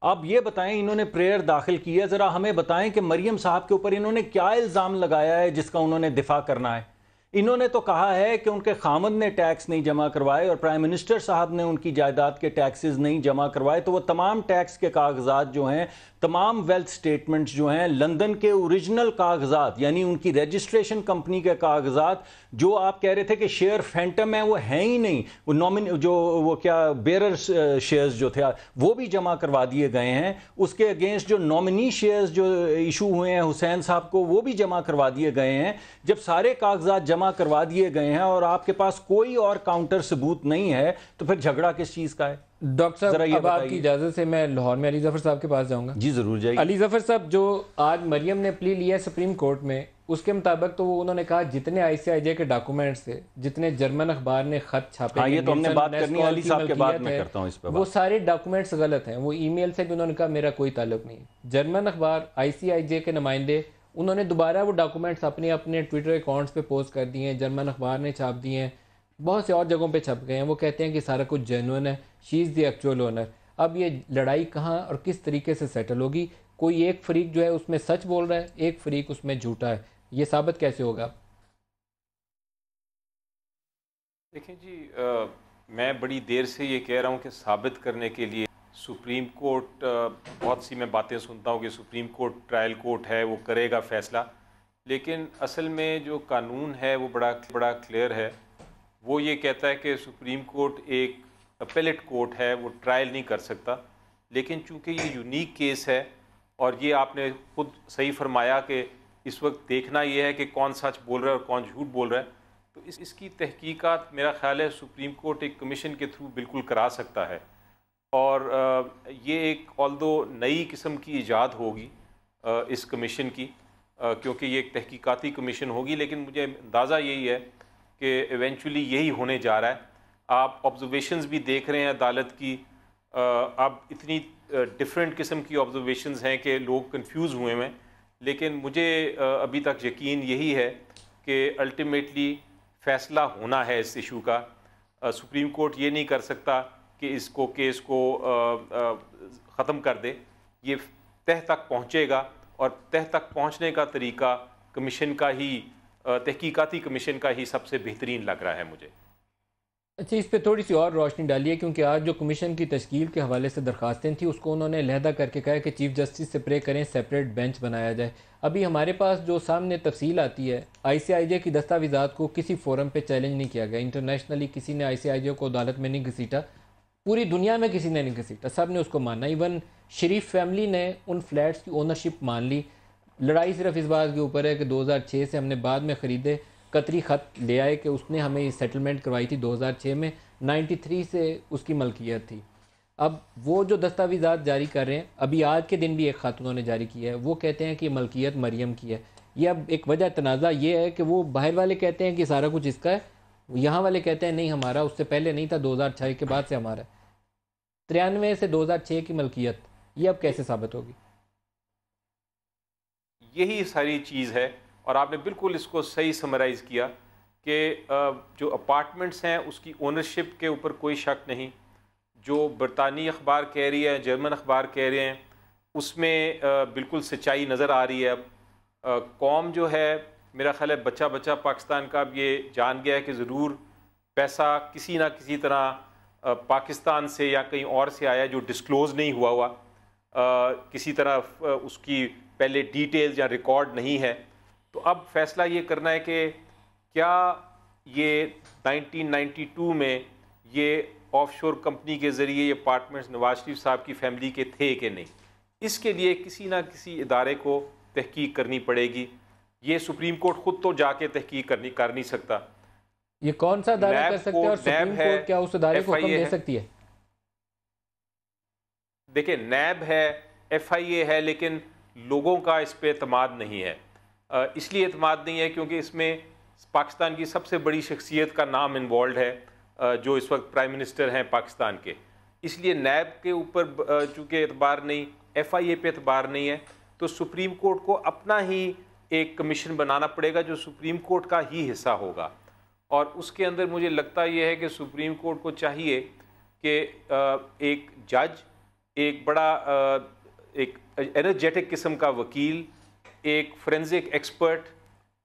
आप ये बताएं, इन्होंने प्रेयर दाखिल की है, ज़रा हमें बताएं कि मरियम साहब के ऊपर इन्होंने क्या इल्ज़ाम लगाया है जिसका उन्होंने दिफा करना है। इन्होंने तो कहा है कि उनके खामद ने टैक्स नहीं जमा करवाए और प्राइम मिनिस्टर साहब ने उनकी जायदाद के टैक्सेस नहीं जमा करवाए, तो वो तमाम टैक्स के कागजात जो हैं, तमाम वेल्थ स्टेटमेंट्स जो हैं, लंदन के ओरिजिनल कागजात यानी उनकी रजिस्ट्रेशन कंपनी के कागजात, जो आप कह रहे थे कि शेयर फैंटम है, वो हैं ही नहीं, वो वो क्या बेरर शेयर्स जो थे वो भी जमा करवा दिए गए हैं। उसके अगेंस्ट जो नॉमिनी शेयर्स जो इशू हुए हैं हुसैन साहब को, वो भी जमा करवा दिए गए हैं। जब सारे कागजात जमा करवा दिए गए हैं और आपके पास कोई और काउंटर सबूत नहीं है, तो फिर झगड़ा किस चीज़ का है? डॉक्टर साहब, अब आपकी इजाज़त से मैं लाहौर में अली जफर साहब के पास जाऊंगा। जी जरूर जाइए। अली जफर साहब, जो आज मरियम ने प्ली लिया है सुप्रीम कोर्ट में, उसके मुताबिक तो वो उन्होंने कहा जितने ICIJ के डॉक्यूमेंट्स थे, जितने जर्मन अखबार ने खत छापे, हाँ, ये तो हमने बात करनी है, अली साहब के बाद में करता हूं इस पे, वो सारे डॉक्यूमेंट्स गलत हैं। वो ईमेल से भी उन्होंने कहा मेरा कोई ताल्लुक नहीं। जर्मन अखबार ICIJ के नुमाइंदे उन्होंने दोबारा वो डॉक्यूमेंट्स अपने अपने ट्विटर अकाउंट्स पे पोस्ट कर दिए हैं, जर्मन अखबार ने छाप दिए हैं, बहुत से और जगहों पे छप गए हैं। वो कहते हैं कि सारा कुछ जेन्युइन है, she is the actual owner. अब ये लड़ाई कहाँ और किस तरीके से सेटल होगी? कोई एक फरीक जो है उसमें सच बोल रहा है, एक फरीक उसमें झूठा है, ये साबित कैसे होगा? देखें जी, मैं बड़ी देर से ये कह रहा हूँ कि साबित करने के लिए सुप्रीम कोर्ट, बहुत सी मैं बातें सुनता हूँ कि सुप्रीम कोर्ट ट्रायल कोर्ट है, वो करेगा फ़ैसला, लेकिन असल में जो कानून है वो बड़ा क्लियर है। वो ये कहता है कि सुप्रीम कोर्ट एक अपेलेट कोर्ट है, वो ट्रायल नहीं कर सकता। लेकिन चूंकि ये यूनिक केस है और ये आपने खुद सही फरमाया कि इस वक्त देखना ये है कि कौन सच बोल रहा है और कौन झूठ बोल रहा है, तो इसकी तहकीकात मेरा ख्याल है सुप्रीम कोर्ट एक कमीशन के थ्रू बिल्कुल करा सकता है। और ये एक ऑल्दो नई किस्म की इजाद होगी इस कमीशन की, क्योंकि ये एक तहकीकाती कमीशन होगी, लेकिन मुझे अंदाज़ा यही है कि इवेंचुअली यही होने जा रहा है। आप ऑब्जर्वेशंस भी देख रहे हैं अदालत की, अब इतनी डिफरेंट किस्म की ऑब्जर्वेशंस हैं कि लोग कंफ्यूज हुए हैं, लेकिन मुझे अभी तक यकीन यही है कि अल्टीमेटली फ़ैसला होना है इस इशू का। सुप्रीम कोर्ट ये नहीं कर सकता कि इसको केस को ख़त्म कर दे, ये तह तक पहुँचेगा और तह तक पहुँचने का तरीका कमीशन का ही, तहकीकाती कमीशन का ही सबसे बेहतरीन लग रहा है मुझे। अच्छा, इस पे थोड़ी सी और रोशनी डालिए, क्योंकि आज जो कमीशन की तश्कील के हवाले से दरखास्तें थी उसको उन्होंने लहदा करके कहा कि चीफ जस्टिस से प्रे करें सेपरेट बेंच बनाया जाए। अभी हमारे पास जो सामने तफसील आती है, ICIJ की दस्तावेज़ात को किसी फोरम पे चैलेंज नहीं किया गया, इंटरनेशनली किसी ने ICIJ को अदालत में नहीं घसीटा, पूरी दुनिया में किसी ने नहीं घसीटा, सब ने उसको माना। इवन शरीफ फैमिली ने उन फ्लैट्स की ओनरशिप मान ली। लड़ाई सिर्फ इस बात के ऊपर है कि 2006 से हमने बाद में ख़रीदे, कतरी ख़त ले आए कि उसने हमें सेटलमेंट करवाई थी 2006 में, 93 से उसकी मलकियत थी। अब वो जो दस्तावेज़ात जारी कर रहे हैं, अभी आज के दिन भी एक ख़त उन्होंने जारी किया है, वो कहते हैं कि मलकियत मरियम की है। ये अब एक वजह तनाज़ा ये है कि वो बाहर वाले कहते हैं कि सारा कुछ इसका है, यहाँ वाले कहते हैं नहीं हमारा, उससे पहले नहीं था, 2006 के बाद से हमारा। 93 से 2006 की मलकियत, ये अब कैसे साबित होगी? यही सारी चीज़ है और आपने बिल्कुल इसको सही समराइज़ किया कि जो अपार्टमेंट्स हैं उसकी ओनरशिप के ऊपर कोई शक नहीं, जो बरतानी अखबार कह रही है, जर्मन अखबार कह रहे हैं, उसमें बिल्कुल सच्चाई नज़र आ रही है। अब कौम जो है, मेरा ख्याल है बच्चा बच्चा पाकिस्तान का अब ये जान गया है कि ज़रूर पैसा किसी ना किसी तरह पाकिस्तान से या कहीं और से आया जो डिस्क्लोज़ नहीं हुआ किसी तरह उसकी पहले डिटेल्स या रिकॉर्ड नहीं है। तो अब फैसला ये करना है कि क्या ये 1992 में ये ऑफशोर कंपनी के ज़रिए ये अपार्टमेंट्स नवाज शरीफ साहब की फैमिली के थे कि नहीं, इसके लिए किसी ना किसी इदारे को तहकीक करनी पड़ेगी। ये सुप्रीम कोर्ट खुद तो जाके तहकीक कर नहीं सकता। ये कौन सा अदारा कर सकता है और सुप्रीम कोर्ट क्या उस अदारे को हुक्म दे सकती है? देखिए, नैब है, FIA है, लेकिन लोगों का इस पे एतमाद नहीं है। इसलिए एतमाद नहीं है क्योंकि इसमें पाकिस्तान की सबसे बड़ी शख्सियत का नाम इन्वॉल्व है जो इस वक्त प्राइम मिनिस्टर हैं पाकिस्तान के। इसलिए नैब के ऊपर चूँकि एतबार नहीं, FIA पे एतबार नहीं है, तो सुप्रीम कोर्ट को अपना ही एक कमीशन बनाना पड़ेगा जो सुप्रीम कोर्ट का ही हिस्सा होगा। और उसके अंदर मुझे लगता यह है कि सुप्रीम कोर्ट को चाहिए कि एक जज, एक बड़ा एक एनर्जेटिक किस्म का वकील, एक फोरेंसिक एक्सपर्ट,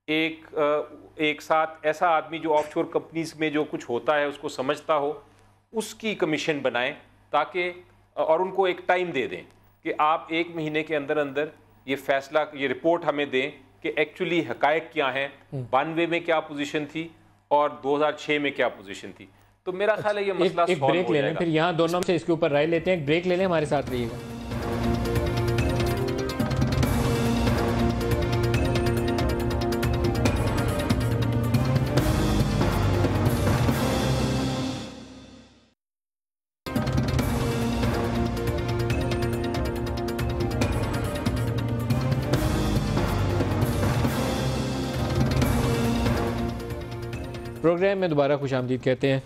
एक साथ ऐसा आदमी जो ऑफशोर कंपनीज में जो कुछ होता है उसको समझता हो, उसकी कमीशन बनाएं ताकि और उनको एक टाइम दे दें कि आप 1 महीने के अंदर अंदर ये फैसला, ये रिपोर्ट हमें दें कि एक्चुअली हकायक क्या हैं, 92 में क्या पोजीशन थी और 2006 में क्या पोजीशन थी। तो मेरा ख्याल है ये मसला एक ब्रेक ले लें, फिर यहाँ दोनों से इसके ऊपर राय लेते हैं। एक ब्रेक ले लें, हमारे साथ रहिएगा। प्रोग्राम में दोबारा खुशामदीद कहते हैं।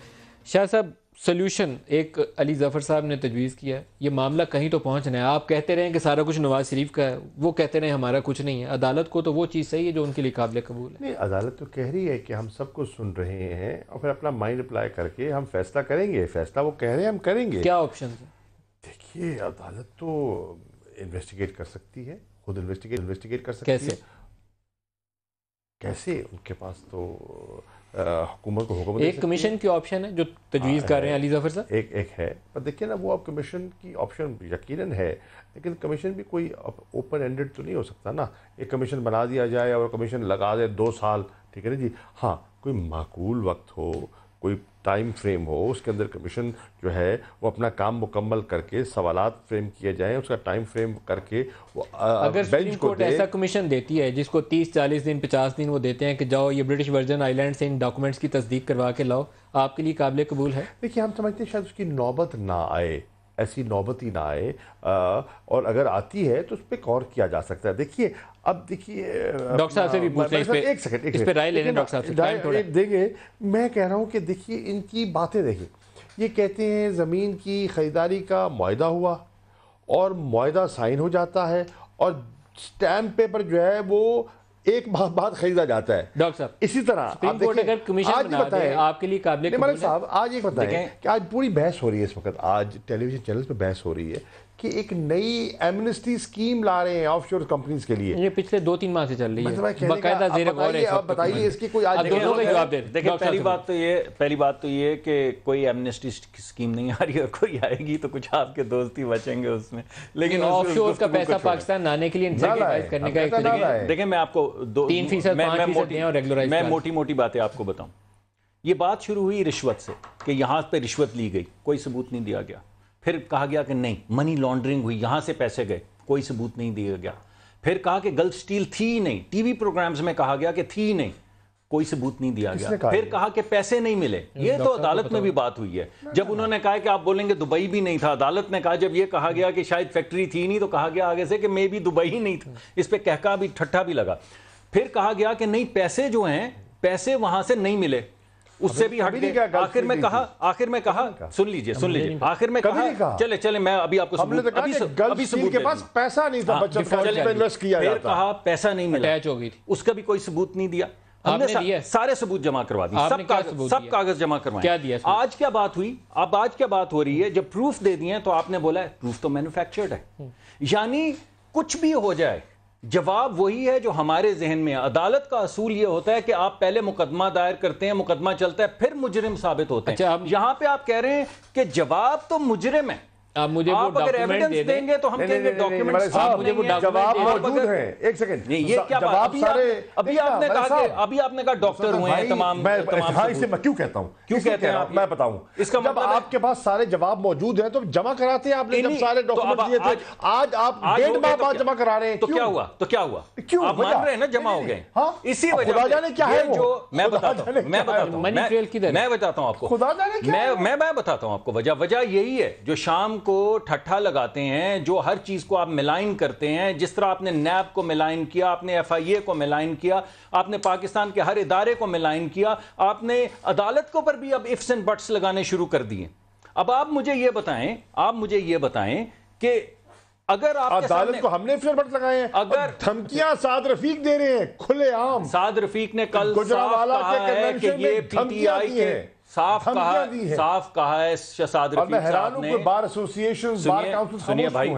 शाह साहब, सोल्यूशन एक अली ज़फ़र साहब ने तजवीज़ किया है, ये मामला कहीं तो पहुंचना है। आप कहते रहें कि सारा कुछ नवाज शरीफ का है, वो कहते रहें हमारा कुछ नहीं है। अदालत को तो वो चीज़ सही है जो उनके लिए काबिल कबूल है। नहीं, अदालत तो कह रही है कि हम सब कुछ सुन रहे हैं और फिर अपना माइंड अप्लाई करके हम फैसला करेंगे। फैसला वो कह रहे हैं, हम करेंगे। क्या ऑप्शन है? देखिए, अदालत तो इन्वेस्टिगेट कर सकती है, खुद इन्वेस्टिगेट कर सकती है। कैसे? उनके पास तो हुकूमत को हुक्म एक कमीशन की ऑप्शन है जो तजवीज़ कर रहे हैं अली ज़फ़र साहब। एक है, पर देखिए ना, वो अब कमीशन की ऑप्शन यकीनन है, लेकिन कमीशन भी कोई ओपन एंडेड तो नहीं हो सकता ना। एक कमीशन बना दिया जाए और कमीशन लगा दे 2 साल, ठीक है ना जी। हाँ, कोई माकूल वक्त हो, कोई टाइम फ्रेम हो, उसके अंदर कमीशन जो है वो अपना काम मुकम्मल करके सवालात फ्रेम किए जाएं, उसका टाइम फ्रेम करके वो अगर सुप्रीम कोर्ट ऐसा कमीशन देती है जिसको 30-40 दिन 50 दिन वो देते हैं कि जाओ ये ब्रिटिश वर्जन आइलैंड से इन डॉक्यूमेंट्स की तस्दीक करवा के लाओ, आपके लिए काबिल कबूल है? देखिए, हम समझते हैं शायद उसकी नौबत ना आए, ऐसी नौबत ही ना आए, और अगर आती है तो उस पर गौर किया जा सकता है। देखिए, अब देखिए डॉक्टर साहब से भी पूछते हैं, एक सेकंड इस पे राय ले लें डॉक्टर साहब से, टाइम थोड़ा देंगे। मैं कह रहा हूँ कि देखिए, इनकी बातें देखिए, ये कहते हैं ज़मीन की ख़रीदारी का मुआहदा हुआ और मुआहदा साइन हो जाता है और स्टैम्प पेपर जो है वो 1 माह बाद खरीदा जाता है। डॉक्टर साहब, इसी तरह सुप्रीम कोर्ट अगर कमीशन बना दे आपके लिए काबिल कबूल है? साहब, आज एक बताएं कि आज पूरी बहस हो रही है, इस वक्त आज टेलीविजन चैनल पे बहस हो रही है कि एक नई एमनेस्टी स्कीम ला रहे हैं ऑफशोर कंपनीज के लिए। ये पिछले 2-3 माह से चल रही है, बाकायदा ज़ेर गौर है। अब बताइए इसकी कोई आज दोनों का जवाब दें। देखिए, पहली बात तो ये कि कोई एमनेस्टी स्कीम नहीं आ रही, और कोई आएगी तो कुछ आपके दोस्त ही बचेंगे उसमें। लेकिन ऑफशोर का पैसा पाकिस्तान आने के लिए इंसेंटिवाइज करने का एक तरीका है। देखिए, मैं आपको 3% 5% और रेगुलराइज, मैं मोटी बातें आपको बताऊं। ये बात शुरू हुई रिश्वत से कि यहाँ पे रिश्वत ली गई, कोई सबूत नहीं दिया गया। फिर कहा गया कि नहीं, मनी लॉन्ड्रिंग हुई, यहाँ से पैसे गए, कोई सबूत नहीं दिया गया। फिर कहा कि गल्फ स्टील थी ही नहीं, टीवी प्रोग्राम्स में कहा गया कि थी ही नहीं, कोई सबूत नहीं दिया गया। फिर कहा कि पैसे नहीं मिले, ये तो अदालत में भी बात हुई है। जब उन्होंने कहा कि आप बोलेंगे दुबई भी नहीं था, अदालत ने कहा जब ये कहा गया कि शायद फैक्ट्री थी नहीं, तो कहा गया आगे से कि मे भी दुबई ही नहीं था। इस पर कहका भी, ठट्ठा भी लगा। फिर कहा गया कि नहीं, पैसे जो हैं, पैसे वहां से नहीं मिले, उससे भी हट गए। आखिर में कहा सुन लीजिए, आखिर में कहा चले मैं अभी आपको अभी सबूत के पास पैसा नहीं था, बचत फंड में इन्वेस्ट किया जाता, फिर कहा पैसा नहीं मिला, उसका भी कोई सबूत नहीं दिया। हमने सारे सबूत जमा करवा दिए, सब कागज जमा करवाए। क्या दिया? आज क्या बात हुई? अब आज क्या बात हो रही है? जब प्रूफ दे दिए तो आपने बोला प्रूफ तो मैन्युफैक्चर्ड है। यानी कुछ भी हो जाए, जवाब वही है जो हमारे जहन में है। अदालत का असूल यह होता है कि आप पहले मुकदमा दायर करते हैं, मुकदमा चलता है, फिर मुजरिम साबित होते हैं। अच्छा, यहां पे आप कह रहे हैं कि जवाब तो मुजरिम है, आप मुझे आप अगर एविडेंस देंगे तो हम कहेंगे डॉक्यूमेंट्स जवाब मौजूद है। एक सेकंड, ये क्या बात? अभी आपने कहा डॉक्टर हुए हैं तमाम। इसे मैं क्यों कहता हूं? क्यों कहते हैं आप? मैं बताऊं। इसका जब आपके पास सारे जवाब मौजूद हैं तो जमा कराते हैं आपने, जब सारे डॉक्यूमेंट दिए थे। आज आप 1.5 माह बाद जमा करा रहे हैं, तो क्या हुआ? क्यों आप मान रहे हैं ना जमा हो गए? इसी वजह खुदा जाने क्या है जो मैं बताता हूं आपको, खुदा जाने क्या है। मैं बताता हूं आपको वजह यही है जो शाम को ठट्ठा लगाते हैं, जो हर चीज को आप मिलाइन करते हैं। जिस तरह आपने नैब को मिलाइन किया, आपने FIA को मिलाइन किया, आपने पाकिस्तान के हर इदारे को मिलाइन किया, आपने अदालत को पर भी अब इफ्स एंड बट्स लगाने शुरू कर दिए। अब आप मुझे ये बताएं कि अगर आप अदालत को हमने इफ्स एंड बट्स लगाए हैं, अगर धमकियां साद रफीक दे रहे हैं खुलेआम। साद रफीक ने कल गुजरावाला के कन्वेंशन में धमकियां दी हैं, साफ कहा है शहजाद रफीक साहब ने। बार एसोसिएशन, बार काउंसिल, सुनिए भाई,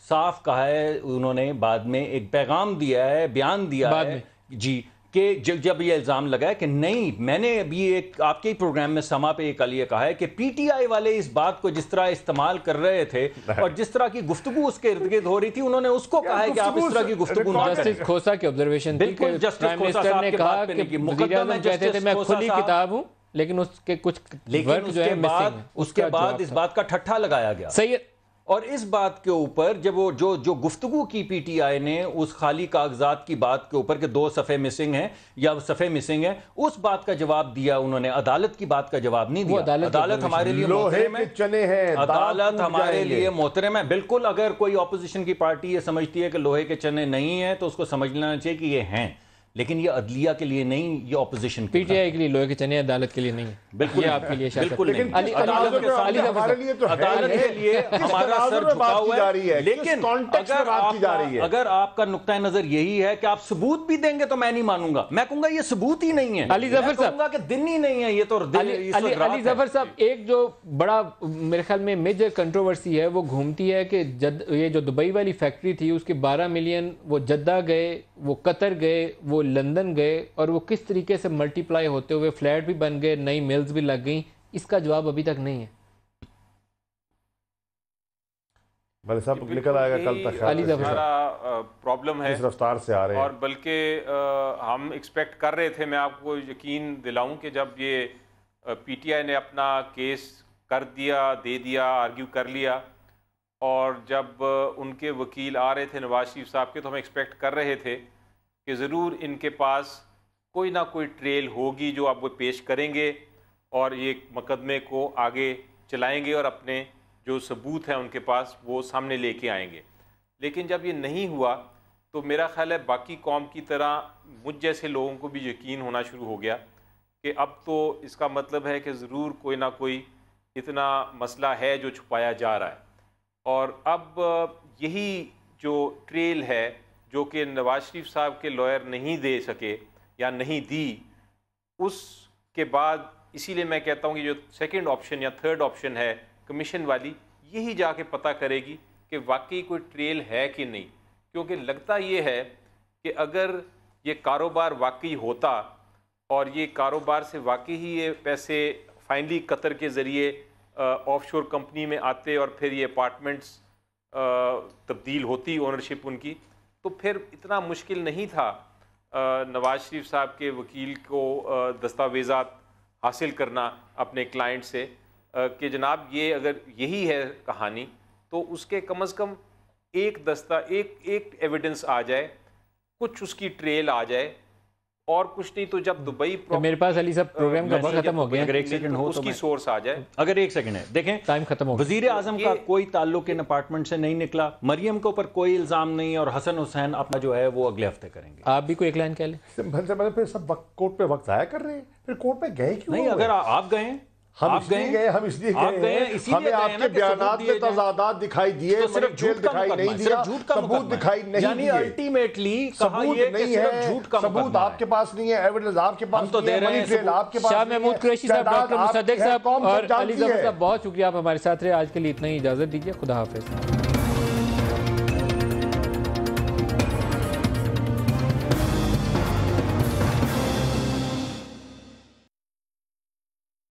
साफ कहा है उन्होंने, बाद में एक पैगाम दिया है, बयान दिया है जी, कि जब ये इल्जाम लगा है कि नहीं, मैंने अभी एक आपके ही प्रोग्राम में समा पे कल ये कहा है कि PTI वाले इस बात को जिस तरह इस्तेमाल कर रहे थे और जिस तरह की गुफ्तगू उसके इर्द गिर्द हो रही थी, उन्होंने उसको कहा है कि आप इस तरह की गुफ्तगू ना करें। जस्टिस खोसा की ऑब्जर्वेशन थी कि प्राइम मिनिस्टर ने कहा कि मुकद्दमे कहते थे मैं खुली किताब हूं, लेकिन उसके कुछ वर्क जो है मिसिंग है। उसके बाद इस बात का ठट्ठा लगाया गया। सही है। और इस बात के ऊपर जब वो जो गुफ्तगू की PTI ने उस खाली कागजात की बात के ऊपर कि 2 सफ़े मिसिंग हैं या सफ़े मिसिंग है, उस बात का जवाब दिया उन्होंने, अदालत की बात का जवाब नहीं दिया। अदालत हमारे लिए मोहतरम है, चने हैं, अदालत हमारे लिए मोहतरम है। बिल्कुल, अगर कोई ऑपोजिशन की पार्टी ये समझती है कि लोहे के चने नहीं है तो उसको समझ लेना चाहिए कि ये हैं, लेकिन ये अदलिया के लिए नहीं, ये ऑपोजिशन PTI के लिए लोहे के चने, अदालत के लिए नहीं। बिल्कुल ये आपके लिए बिल्कुल नहीं। अदालत के लिए हमारा सर झुका हुआ है, लेकिन अगर आपका नुक्ता नजर यही है कि आप सबूत भी देंगे तो मैं नहीं मानूंगा, मैं कहूंगा ये सबूत ही नहीं है, अली जफर साहब कि दिन ही नहीं है ये तो। अली जफर साहब, एक जो बड़ा मेरे ख्याल में मेजर कंट्रोवर्सी है वो घूमती है कि ये जो दुबई वाली फैक्ट्री थी उसके 12 मिलियन वो जद्दा गए, वो कतर गए, वो लंदन गए, और वो किस तरीके से मल्टीप्लाई होते हुए फ्लैट भी बन गए, नई मिल्स भी लग गई। इसका जवाब अभी तक नहीं है। भले सब निकल आएगा कल तक। हमारा प्रॉब्लम है, इस रफ्तार से आ रहे हैं, और बल्कि हम एक्सपेक्ट कर रहे थे, मैं आपको यकीन दिलाऊं कि जब ये PTI ने अपना केस कर दिया, दे दिया, आर्ग्यू कर लिया, और जब उनके वकील आ रहे थे नवाज शरीफ साहब के, तो हम एक्सपेक्ट कर रहे थे कि ज़रूर इनके पास कोई ना कोई ट्रेल होगी जो आप वो पेश करेंगे और ये मुकदमे को आगे चलाएंगे और अपने जो सबूत हैं उनके पास वो सामने लेके आएंगे। लेकिन जब ये नहीं हुआ तो मेरा ख्याल है बाकी कौम की तरह मुझ जैसे लोगों को भी यकीन होना शुरू हो गया कि अब तो इसका मतलब है कि ज़रूर कोई ना कोई इतना मसला है जो छुपाया जा रहा है। और अब यही जो ट्रेल है जो कि नवाज शरीफ साहब के लॉयर नहीं दे सके या नहीं दी, उसके बाद इसीलिए मैं कहता हूँ कि जो सेकंड ऑप्शन या थर्ड ऑप्शन है कमीशन वाली, यही जाके पता करेगी कि वाकई कोई ट्रेल है कि नहीं। क्योंकि लगता ये है कि अगर ये कारोबार वाकई होता और ये कारोबार से वाकई ही ये पैसे फाइनली कतर के ज़रिए ऑफशोर कंपनी में आते और फिर ये अपार्टमेंट्स तब्दील होती ओनरशिप उनकी, तो फिर इतना मुश्किल नहीं था नवाज शरीफ साहब के वकील को दस्तावेज़ात हासिल करना अपने क्लाइंट से कि जनाब ये अगर यही है कहानी, तो उसके कम से कम एक एविडेंस आ जाए, कुछ उसकी ट्रेल आ जाए, और कुछ नहीं तो जब दुबई तो मेरे पास अली साहब प्रोग्राम का वक्त खत्म हो गया, अगर एक सेकंड हो उसकी सोर्स आ जाए, अगर एक सेकंड है, देखें टाइम खत्म हो गया। वजीर आजम का कोई ताल्लुक इन अपार्टमेंट से नहीं निकला, मरियम के ऊपर कोई इल्जाम नहीं, और हसन हुसैन अपना जो है वो अगले हफ्ते करेंगे। आप भी कोई एक लाइन कह लें। फिर सब कोर्ट पे वक्त आया कर रहे हैं, फिर कोर्ट पे गए क्यों? नहीं, अगर आप गए हम इसलिए गए हमें इसीलिए आपके बयानात में तजादात दिखाई दिए, तो सिर्फ झूठ का दिखाई नहीं दिया, सबूत दिखाई नहीं दिए, अल्टीमेटली सबूत नहीं है, सबूत आपके पास नहीं है, एविडेंस आपके पास तो दे रहे हैं आपके पास। शाह महमूद कुरैशी साहब, डॉक्टर मुसद्दिक साहब और अली ज़फ़र साहब, बहुत शुक्रिया आप हमारे साथ रहे। आज के लिए इतना ही, इजाजत दीजिए, खुदा हाफिज़।